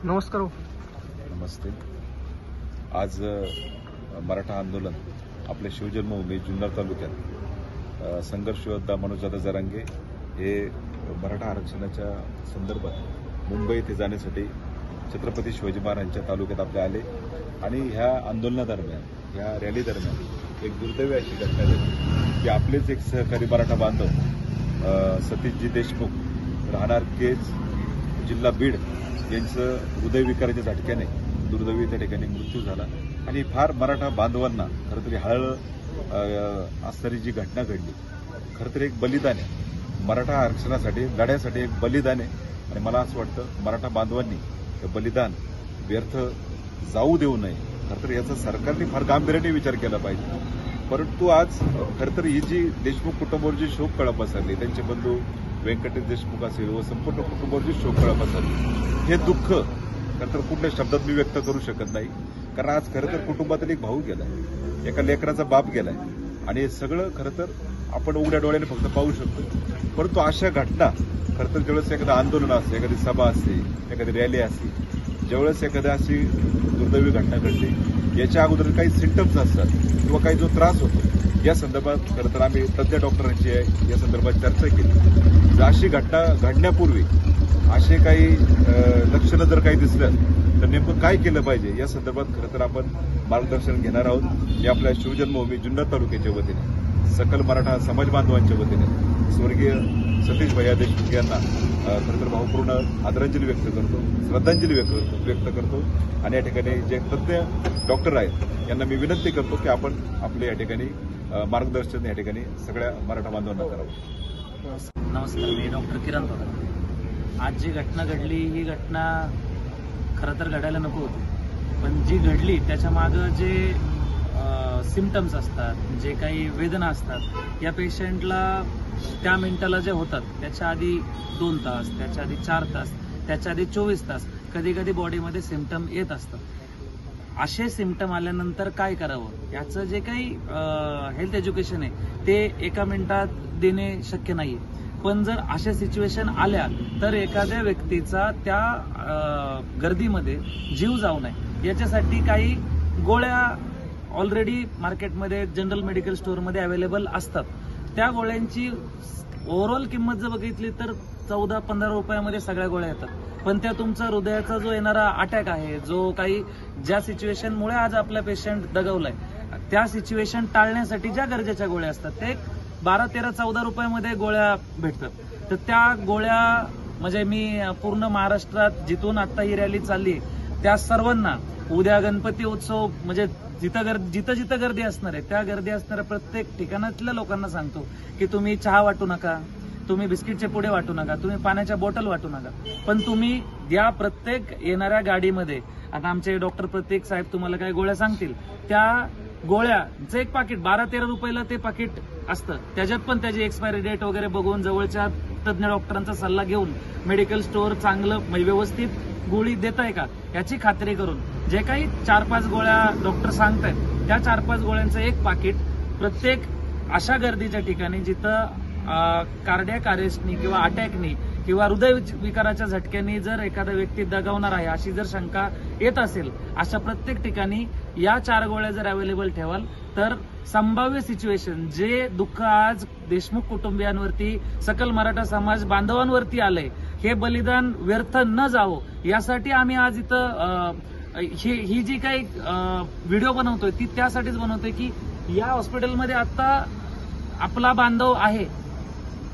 नमस्कार हो. नमस्ते. आज मराठा आंदोलन आपल्या शिवजन्मभूमी जुन्नर तालुक्यात संघर्ष योद्धा मनोजदादा जरांगे हे मराठा आरक्षणाच्या संदर्भात मुंबई येथे जाण्यासाठी छत्रपती शिवाजी महाराजांच्या तालुक्यात आपले आले आणि ह्या आंदोलनादरम्यान, ह्या रॅली दरम्यान एक दुर्दैवी अशी घटना झाली की आपलेच एक सहकारी मराठा बांधव सतीशजी देशमुख राहणार केज जिल्हा बीड यांचं हृदयविकाराच्या झटक्याने दुर्दैवी त्या ठिकाणी मृत्यू झाला. आणि फार मराठा बांधवांना खरं तरी हळहळ असणारी जी घटना घडली, खरं तर एक बलिदान आहे मराठा आरक्षणासाठी लढ्यासाठी, एक बलिदान आहे. आणि मला असं वाटतं मराठा बांधवांनी हे बलिदान व्यर्थ जाऊ देऊ नये. खरं तर याचा सरकारने फार गांभीर्याने विचार केला पाहिजे. परंतु आज खरं तर ही जी देशमुख कुटुंबावर जी शोककळा पसरली, त्यांचे बंधू व्यंकटेश देशमुख असेल व संपूर्ण कुटुंबावर जी शोककळा पसरली, हे दुःख खरं तर कुठल्या शब्दात मी व्यक्त करू शकत नाही. कारण आज खरं तर कुटुंबातील एक भाऊ गेलाय, एका लेकराचा बाप गेलाय आणि हे सगळं खरं तर आपण उघड्या डोळ्याने फक्त पाहू शकतो. परंतु अशा घटना खरं तर ज्यावेळेस एखादं आंदोलन असते, एखादी सभा असते, एखादी रॅली असते, ज्यावेळेस एखाद्या अशी दुर्दैवी घटना घडते, याच्या अगोदर काही सिम्टम्स असतात किंवा काही जो त्रास होतो, या संदर्भात खरं तर आम्ही तज्ज्ञ डॉक्टरांची या संदर्भात चर्चा केली. अशी घटना घडण्यापूर्वी असे काही लक्षणं जर काही दिसलं तर नेमकं काय केलं पाहिजे या संदर्भात खरं तर आपण मार्गदर्शन घेणार आहोत. मी आपल्या शिवजन्मभूमी जुन्नर तालुक्याच्या वतीने, सकल मराठा समाज बांधवांच्या वतीने स्वर्गीय सतीश भैया देशमुख यांना खरं तर भावपूर्ण आदरांजली व्यक्त करतो, श्रद्धांजली व्यक्त करतो. आणि या ठिकाणी जे तज्ज्ञ डॉक्टर आहेत यांना मी विनंती करतो की आपण आपले या ठिकाणी मार्गदर्शन या ठिकाणी सगळ्या मराठा बांधवांना करावं. नमस्कार, मी डॉक्टर किरण पवार. आज जी घटना घडली ही घटना खरं तर घडायला नको होती, पण जी घडली त्याच्या मागं जे सिम्टम्स असतात, जे काही वेदना असतात, या पेशंटला त्या मिनिटाला जे होतात त्याच्या आधी 2 तास, त्याच्या आधी 4 तास, त्याच्या आधी 24 तास कधी कधी बॉडीमध्ये सिम्टम येत असतात. असे सिम्टम आल्यानंतर काय करावं याचं जे काही हेल्थ एज्युकेशन आहे ते एका मिनिटात देणे शक्य नाहीये. पण जर अशा सिच्युएशन आल्या तर एखाद्या व्यक्तीचा त्या गर्दीमध्ये जीव जाऊ नये याच्यासाठी काही गोळ्या ऑलरेडी मार्केटमध्ये जनरल मेडिकल स्टोअरमध्ये अवेलेबल असतात. त्या गोळ्यांची ओव्हरऑल किंमत जर बघितली तर 14-15 रुपयामध्ये सगळ्या गोळ्या येतात. पण त्या तुमचा हृदयाचा जो येणारा अटॅक आहे, जो काही ज्या सिच्युएशनमुळे आज आपला पेशंट दगावलाय, त्या सिच्युएशन टाळण्यासाठी ज्या गरजेच्या गोळ्या असतात ते 12-13-14 रुपयामध्ये गोळ्या भेटतात. तर त्या गोळ्या म्हणजे मी पूर्ण महाराष्ट्रात जिथून आता ही रॅली चालली त्या सर्वांना उद्या गणपती उत्सव म्हणजे जिथं गर्दी असणार आहे त्या गर्दी असणाऱ्या प्रत्येक ठिकाणातल्या लोकांना सांगतो की तुम्ही चहा वाटू नका, तुम्ही बिस्किटचे पुडे वाटू नका, तुम्ही पाण्याच्या बॉटल वाटू नका, पण तुम्ही या प्रत्येक येणाऱ्या गाडीमध्ये आता आमचे डॉक्टर प्रत्येक साहेब तुम्हाला काही गोळ्या सांगतील, त्या गोळ्याचं एक पाकिट 12-13 रुपयाला ते पाकिट असतं. त्याच्यात पण त्याची एक्सपायरी डेट वगैरे बघून जवळच्या तज्ज्ञ डॉक्टरांचा सल्ला घेऊन मेडिकल स्टोअर चांगलं व्यवस्थित गोळी देत आहे का याची खात्री करून जे काही 4-5 गोळ्या डॉक्टर सांगतायत त्या 4-5 गोळ्यांचं एक पाकिट प्रत्येक अशा गर्दीच्या ठिकाणी जिथं कार्डियक अरेस्टनी किंवा अटॅकनी किंवा हृदय विकाराच्या झटक्याने जर एखादा व्यक्ती दगावणार आहे अशी जर शंका येत असेल, अशा प्रत्येक ठिकाणी या 4 गोळ्या जर अवेलेबल ठेवाल तर संभाव्य सिच्युएशन जे दुःख आज देशमुख कुटुंबियांवरती, सकल मराठा समाज बांधवांवरती आलंय, हे बलिदान व्यर्थ न जावं यासाठी आम्ही आज इथं ही जी काही व्हिडिओ बनवतोय ती त्यासाठीच बनवतोय की या हॉस्पिटलमध्ये आता आपला बांधव आहे,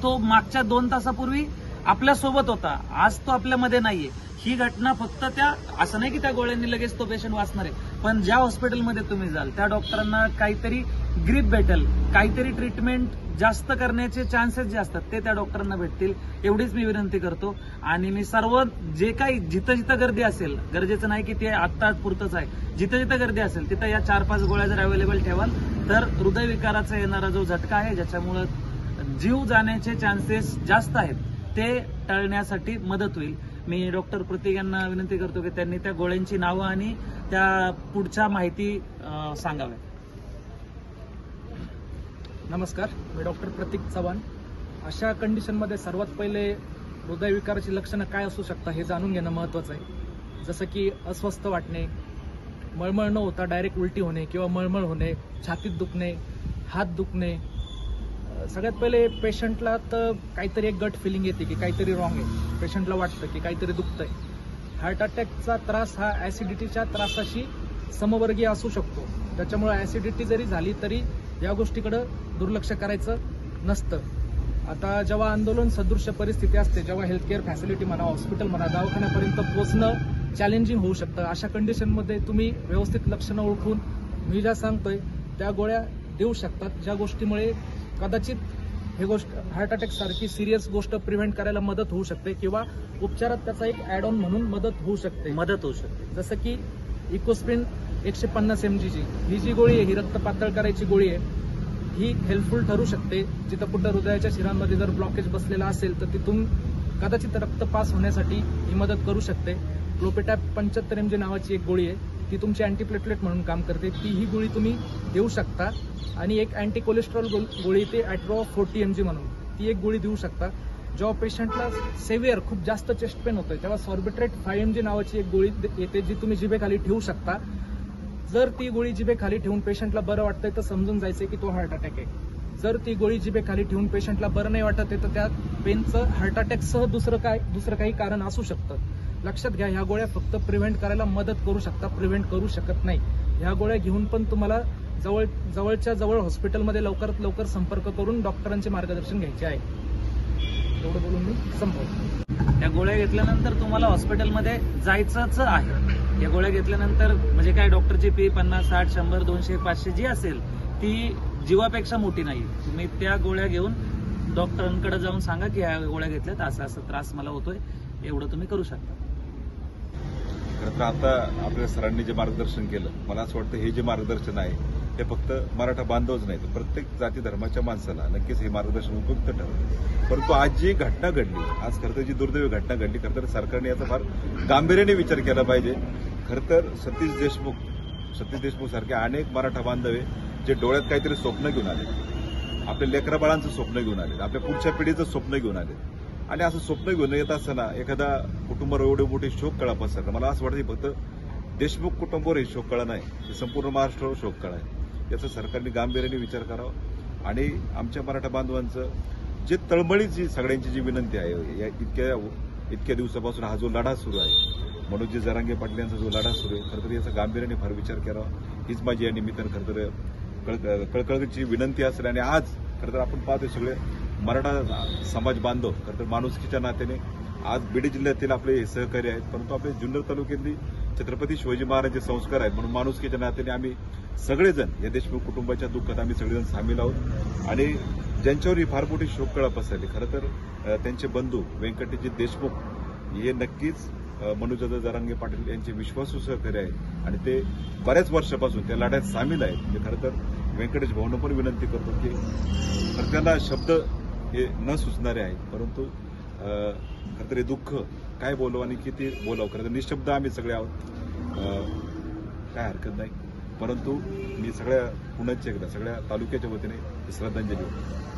तो मागच्या 2 तासापूर्वी आपल्या सोबत होता, आज तो आपल्यामध्ये नाहीये. ही घटना फक्त त्या असं नाही की त्या गोळ्यांनी लगेच तो पेशंट वाचणार आहे, पण ज्या हॉस्पिटलमध्ये तुम्ही जाल त्या डॉक्टरांना काहीतरी ग्रीप भेटेल, काहीतरी ट्रीटमेंट जास्त करण्याचे चान्सेस जे असतात ते त्या डॉक्टरांना भेटतील, एवढीच मी विनंती करतो. आणि मी सर्व जे काही जिथं गर्दी असेल, गरजेचं नाही की ते आत्ता पुरतच आहे, जिथं गर्दी असेल तिथं या 4-5 गोळ्या जर अवेलेबल ठेवाल तर हृदयविकाराचा येणारा जो झटका आहे, ज्याच्यामुळे जीव जाण्याचे चान्सेस जास्त आहेत, ते टाळण्यासाठी मदत होईल. मी डॉक्टर प्रतीक यांना विनंती करतो की त्यांनी त्या गोळ्यांची नावं आणि त्या पुढच्या माहिती सांगाव्या. नमस्कार, मी डॉक्टर प्रतीक चव्हाण. अशा कंडिशनमध्ये सर्वात पहिले हृदयविकाराची लक्षणं काय असू शकतात हे जाणून घेणं महत्त्वाचं आहे. जसं की अस्वस्थ वाटणे, मळमळ न होता डायरेक्ट उलटी होणे किंवा मळमळ होणे, छातीत दुखणे, हात दुखणे. सगळ्यात पहिले पेशंटला तर काहीतरी एक गट फिलिंग येते की काहीतरी रॉंग आहे. पेशंटला वाटतं की काहीतरी दुखतंय. हार्ट अटॅकचा त्रास हा ऍसिडिटीच्या त्रासाशी समवर्गीय असू शकतो. त्याच्यामुळे ऍसिडिटी जरी झाली तरी या गोष्टीकडे दुर्लक्ष करायचं नसतं. आता जेव्हा आंदोलन सदृश्य परिस्थिती असते, जेव्हा हेल्थकेअर फॅसिलिटी म्हणा, हॉस्पिटल म्हणा, दवाखान्यापर्यंत पोहोचणं चॅलेंजिंग होऊ शकतं. अशा कंडिशनमध्ये तुम्ही व्यवस्थित लक्षणं ओळखून मी ज्या सांगतोय त्या गोळ्या देऊ शकतात, ज्या गोष्टीमुळे कदाचित हे गोष्ट हार्ट अटॅक सारखी सिरियस गोष्ट प्रिव्हेंट करायला मदत होऊ शकते किंवा उपचारात त्याचा एक ऍड ऑन म्हणून मदत होऊ शकते. जसं की इकोस्प्रिन 150 mg ही जी गोळी आहे ही रक्त पातळ करायची गोळी आहे. ही हेल्पफुल ठरू शकते. जिथं कुठं हृदयाच्या शिरांमध्ये जर ब्लॉकेज बसलेला असेल तर तिथून कदाचित रक्त पास होण्यासाठी ही मदत करू शकते. क्लोपेटॅप 75 mg नावाची एक गोळी आहे, ती तुमची अँटीप्लेटलेट म्हणून काम करते. ही गोळी तुम्ही देऊ शकता. आणि एक अँटी कोलेस्ट्रॉल गोळी ते ॲट्रो 40 mg म्हणून ती एक गोळी देऊ शकता. जेव्हा पेशंटला सेव्हिअर खूप जास्त चेस्ट पेन होतोय तेव्हा सॉर्बिट्रेट 5 mg नावाची एक गोळी येते जी तुम्ही जिभेखाली ठेवू शकता. जर ती गोळी जिभेखाली ठेवून पेशंटला बरं वाटतंय तर समजून जायचंय की तो हार्ट अटॅक आहे. जर ती गोळी जिभेखाली ठेवून पेशंटला बरं नाही वाटत आहे तर त्या पेनचं हार्ट अटॅकसह दुसरं काही कारण असू शकतं. लक्षात घ्या, ह्या गोळ्या फक्त प्रिव्हेंट करायला मदत करू शकतात, प्रिव्हेंट करू शकत नाही. ह्या गोळ्या घेऊन पण तुम्हाला जवळच्या जवळ हॉस्पिटलमध्ये लवकरात लवकर संपर्क करून डॉक्टरांचे मार्गदर्शन घ्यायचे आहे. एवढं बोलून मी संपवतो. या गोळ्या घेतल्यानंतर तुम्हाला हॉस्पिटलमध्ये जायचंच आहे. या गोळ्या घेतल्यानंतर म्हणजे काय डॉक्टरची फी 50, 60, 100, 200, 500 जी असेल ती जीवापेक्षा मोठी नाही. तुम्ही त्या गोळ्या घेऊन डॉक्टरांकडे जाऊन सांगा की या गोळ्या घेतल्यात, असा त्रास मला होतोय, एवढं तुम्ही करू शकता. खरं तर आता आपल्या सरांनी जे मार्गदर्शन केलं, मला असं वाटतं हे जे मार्गदर्शन आहे हे फक्त मराठा बांधवच नाही तर प्रत्येक जाती धर्माच्या माणसाला नक्कीच हे मार्गदर्शन उपयुक्त ठरलं. परंतु आज जी घटना घडली, आज खरं तर जी दुर्दैवी घटना घडली, खरं तर सरकारने याचा फार गांभीर्याने विचार केला पाहिजे. खरं तर सतीश देशमुख सारखे अनेक मराठा बांधव आहे जे डोळ्यात काहीतरी स्वप्न घेऊन आले, आपल्या लेकराबाळांचं स्वप्न घेऊन आले, आपल्या पुढच्या पिढीचं स्वप्न घेऊन आले. आणि असं स्वप्न घेऊन येत असताना एखादा कुटुंबावर एवढे मोठी शोककळा पसरला. मला असं वाटतं फक्त देशमुख कुटुंबावर ही शोककळा नाही, ही संपूर्ण महाराष्ट्रावर शोककळा आहे. याचा सरकारने गांभीर्याने विचार करावा आणि आमच्या मराठा बांधवांचं जे तळमळीची सगळ्यांची जी विनंती आहे, या इतक्या दिवसापासून हा जो लढा सुरू आहे, मनोजी जरांगे पाटील यांचा जो लढा सुरू आहे, खरं तर याचा गांभीर्याने फार विचार करावा हीच माझी या निमित्तानं खरं तर कळकळीची विनंती असेल. आणि आज खरं तर आपण पाहतोय सगळे मराठा समाज बांधव खरं तर माणुसकीच्या नात्याने आज बीड जिल्ह्यातील आपले सहकारी आहेत, परंतु आपले जुन्नर तालुक्यातली छत्रपती शिवाजी महाराजांचे संस्कार आहेत म्हणून माणुसकीच्या नात्याने आम्ही सगळेजण या देशमुख कुटुंबाच्या दुःखात आम्ही सगळेजण सामील आहोत. आणि ज्यांच्यावर ही फार मोठी शोककळा पसरली, खरं तर त्यांचे बंधू व्यंकटजी देशमुख हे नक्कीच मनोजदादा जरांगे पाटील यांचे विश्वासू सहकारी आहेत आणि ते बऱ्याच वर्षापासून त्या लढ्यात सामील आहेत. म्हणजे खरं तर व्यंकटेश भाऊंना पण विनंती करतो की सरकारला शब्द हे न सुचणारे आहेत, परंतु खरं तर हे दुःख काय बोलावं आणि किती बोलावं, खरं तर निशब्द आम्ही सगळे आहोत, काय हरकत नाही. परंतु मी पुण्याच्या एकदा सगळ्या तालुक्याच्या वतीने श्रद्धांजली होतो.